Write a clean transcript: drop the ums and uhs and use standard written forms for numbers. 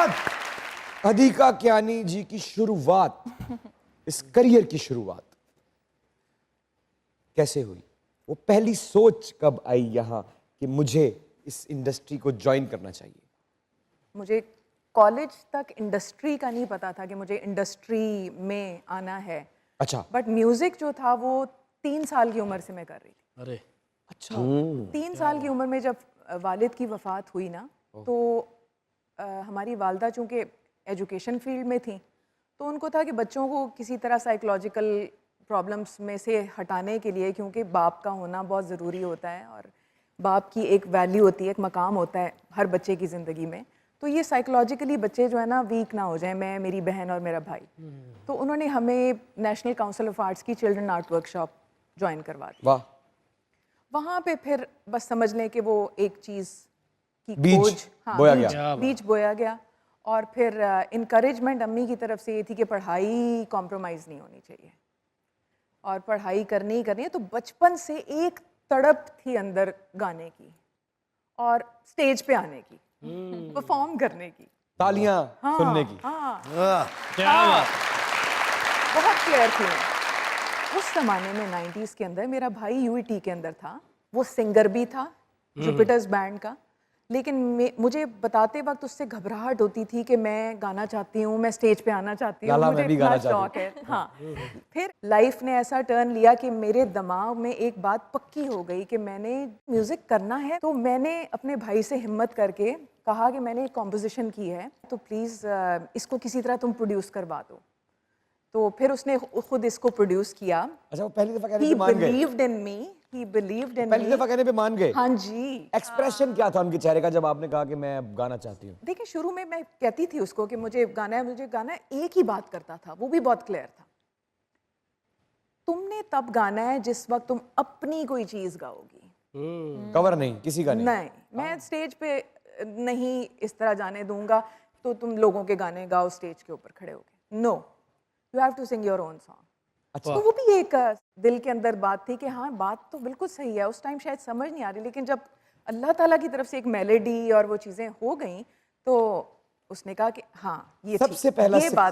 बाद अदिका कियानी जी की शुरुआत, इस करियर की शुरुआत कैसे हुई? वो पहली सोच कब आई यहां कि मुझे इस इंडस्ट्री को ज्वाइन करना चाहिए? मुझे कॉलेज तक इंडस्ट्री का नहीं पता था कि मुझे इंडस्ट्री में आना है। अच्छा। बट म्यूजिक जो था वो 3 साल की उम्र से मैं कर रही थी। अरे अच्छा। 3 साल की उम्र में जब वालिद की वफ़ात हुई ना, तो हमारी वालदा चूँकि एजुकेशन फील्ड में थी, तो उनको था कि बच्चों को किसी तरह साइकोलॉजिकल प्रॉब्लम्स में से हटाने के लिए, क्योंकि बाप का होना बहुत ज़रूरी होता है और बाप की एक वैल्यू होती है, एक मकाम होता है हर बच्चे की ज़िंदगी में। तो ये साइकोलॉजिकली बच्चे जो है ना वीक ना हो जाएं, मैं, मेरी बहन और मेरा भाई। तो उन्होंने हमें नेशनल काउंसिल ऑफ आर्ट्स की चिल्ड्रन आर्ट वर्कशॉप ज्वाइन करवा दी। वाह। वहाँ पे फिर बस समझ लें कि वो एक चीज़ की बीज खोज, हाँ, बोया बीज गया। बीज बोया गया। और फिर इनकरेजमेंट अम्मी की तरफ से ये थी कि पढ़ाई कॉम्प्रोमाइज़ नहीं होनी चाहिए और पढ़ाई करनी ही करनी है। तो बचपन से एक तड़प थी अंदर गाने की और स्टेज पे आने की, परफॉर्म करने की। तालियां सुनने की। हाँ, क्या बात। बहुत क्लियर थी मैं। उस जमाने में 90s के अंदर मेरा भाई यूईटी के अंदर था, वो सिंगर भी था जुपिटर्स बैंड का, लेकिन मुझे बताते वक्त उससे घबराहट होती थी कि मैं गाना चाहती हूँ, मैं स्टेज पे आना चाहती हूँ, लाला मुझे मैं भी इतना गाना शौक है। हाँ, फिर लाइफ ने ऐसा टर्न लिया कि मेरे दिमाग में एक बात पक्की हो गई कि मैंने म्यूजिक करना है। तो मैंने अपने भाई से हिम्मत करके कहा कि मैंने एक कॉम्पोजिशन की है, तो प्लीज़ इसको किसी तरह तुम प्रोड्यूस करवा दो। तो फिर उसने खुद इसको प्रोड्यूस किया। अच्छा, वो पहली दफा कहने He पे मान गए? believed in me. He believed in पहली me. दफा कहने पे मान गए? हाँ जी। एक्सप्रेशन क्या था उनके चेहरे का जब आपने कहा कि मैं अब गाना चाहती हूँ? देखिए, शुरू में मैं कहती थी उसको कि मुझे गाना है, मुझे गाना है, एक ही बात करता था, वो भी बहुत क्लियर था, तुमने तब गाना है जिस वक्त तुम अपनी कोई चीज गाओगी। कवर नहीं, किसी का नहीं। नहीं, मैं स्टेज पे नहीं इस तरह जाने दूंगा तो तुम लोगों के गाने गाओ स्टेज के ऊपर खड़े होके। No, you have to sing your own song. अच्छा। तो वो भी एक दिल के अंदर बात थी कि हाँ, बात तो बिल्कुल सही है। उस टाइम शायद समझ नहीं आ रही, लेकिन जब अल्लाह ताला की तरफ से एक मेलोडी और वो चीज़ें हो गई, तो उसने कहा कि हाँ, ये सबसे ठीक, पहला ये बात